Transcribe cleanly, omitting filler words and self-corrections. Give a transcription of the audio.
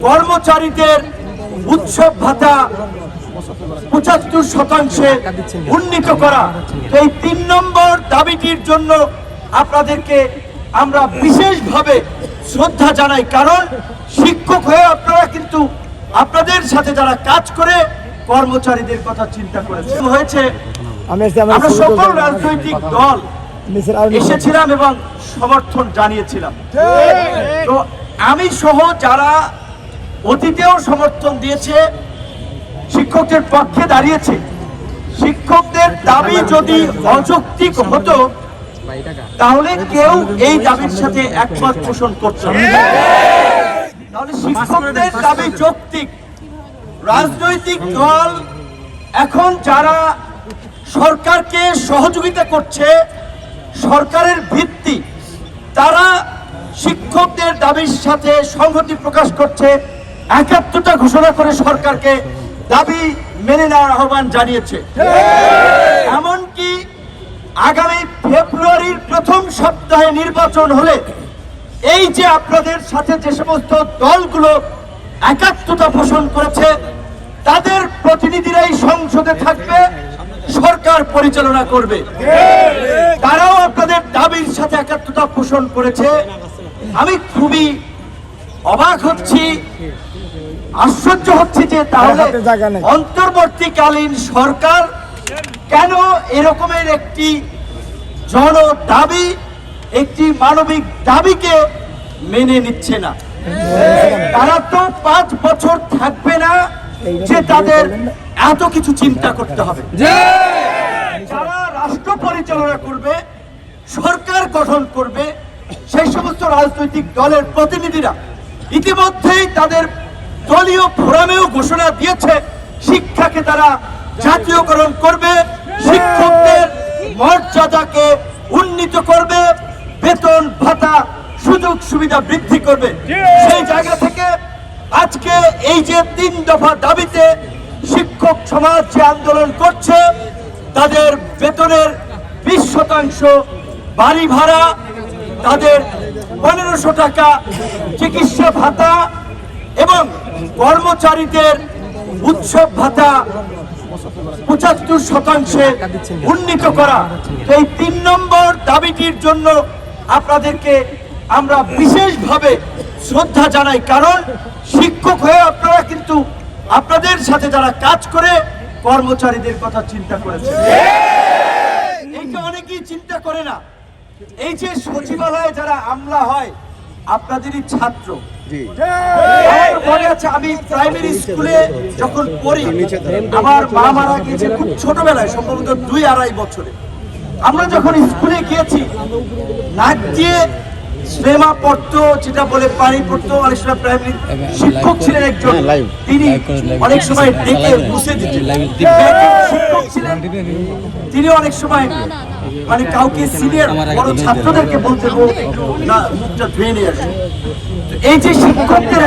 কর্মচারীদের উৎসব ভাতা ৭৫% উন্নীত করা, এই ৩ নম্বর দাবিটির জন্য আপনাদেরকে আমরা বিশেষভাবে শ্রদ্ধা জানাই। কারণ শিক্ষক হয়ে আপনারা কিন্তু আপনাদের সাথে যারা কাজ করে কর্মচারীদের কথা চিন্তা করেছেন হয়েছে। আমরা সকল রাজনৈতিক দল এসেছিলাম এবং সমর্থন জানিয়েছিলাম। তো আমি সহ যারা অতীতেও সমর্থন দিয়েছে, শিক্ষকদের পক্ষে দাঁড়িয়েছে, শিক্ষকদের দাবি যদি অযৌক্তিক হতো তাহলে কেউ এই দাবির সাথে একমত পোষণ করত না। তাহলে শিক্ষকদের দাবি যৌক্তিক। রাজনৈতিক দল এখন যারা সরকারকে সহযোগিতা করছে, সরকারের ভিত্তি, তারা শিক্ষকদের দাবির সাথে সংহতি প্রকাশ করছে, একাত্মতা ঘোষণা করে সরকারকে দাবি মেনে নেওয়ার আহ্বান জানিয়েছে। এমনকি আগামী ফেব্রুয়ারির প্রথম সপ্তাহে নির্বাচন হলে এই যে আপনাদের সাথে যে সমস্ত দলগুলো একাত্মতা পোষণ করেছে তাদের প্রতিনিধিরাই সংসদে থাকবে, সরকার পরিচালনা করবে। তারাও আপনাদের দাবির সাথে একাত্মতা পোষণ করেছে। আমি খুবই অবাক হচ্ছি, আশ্চর্য হচ্ছে যে তাহলে অন্তর্বর্তীকালীন সরকার কেন এরকমের একটি জন দাবি, একটি মানবিক দাবিকে মেনে নিচ্ছে না। তারা তো 5 বছর থাকবে না যে তাদের এত কিছু চিন্তা করতে হবে। যারা রাষ্ট্র পরিচালনা করবে, সরকার গঠন করবে, সেই সমস্ত রাজনৈতিক দলের প্রতিনিধিরা ইতিমধ্যেই তাদের দলীয় ফোরামেও ঘোষণা দিয়েছে শিক্ষাকে তারা জাতীয়করণ করবে, শিক্ষকদের মর্যাদাকে উন্নীত করবে, বেতন ভাতা সুযোগ সুবিধা বৃদ্ধি করবে। সেই জায়গা থেকে আজকে এই যে 3 দফা দাবিতে শিক্ষক সমাজ যে আন্দোলন করছে, তাদের বেতনের 20% বাড়ি ভাড়া, তাদের 1500 টাকা চিকিৎসা ভাতা এবং কর্মচারীদের উৎসব ভাতা ৭৫% উন্নীত করা, এই 3 নম্বর দাবিটির জন্য আপনাদেরকে আমরা বিশেষভাবে শ্রদ্ধা জানাই। কারণ শিক্ষক হয়ে আপনারা কিন্তু আপনাদের সাথে যারা কাজ করে কর্মচারীদের কথা চিন্তা করেছেন। এইটা অনেকেই চিন্তা করে না। এই যে সচিবালয়ে যারা আমলা হয় আপনাদেরই ছাত্র। মনে আছে আমি প্রাইমারি স্কুলে যখন পড়ি, আমার মা মারা গিয়েছে খুব ছোটবেলায়, সম্ভবত 2-2.5 বছরে। আমরা যখন স্কুলে গিয়েছি নাক দিয়ে সিনেমা পড়তো, যেটা বলে পানি পড়তো। অনেক সময় প্রাইমারি শিক্ষক ছিলেন একজন, তিনি অনেক সময় ডেকে মুছে দিতেন। শিক্ষক ছিলেন তিনি অনেক সময় মানে কাউকে সিনিয়র বড় ছাত্রদেরকে বলতে না মুখটা ধুয়ে নিয়ে আসে। এই যে শিক্ষকদের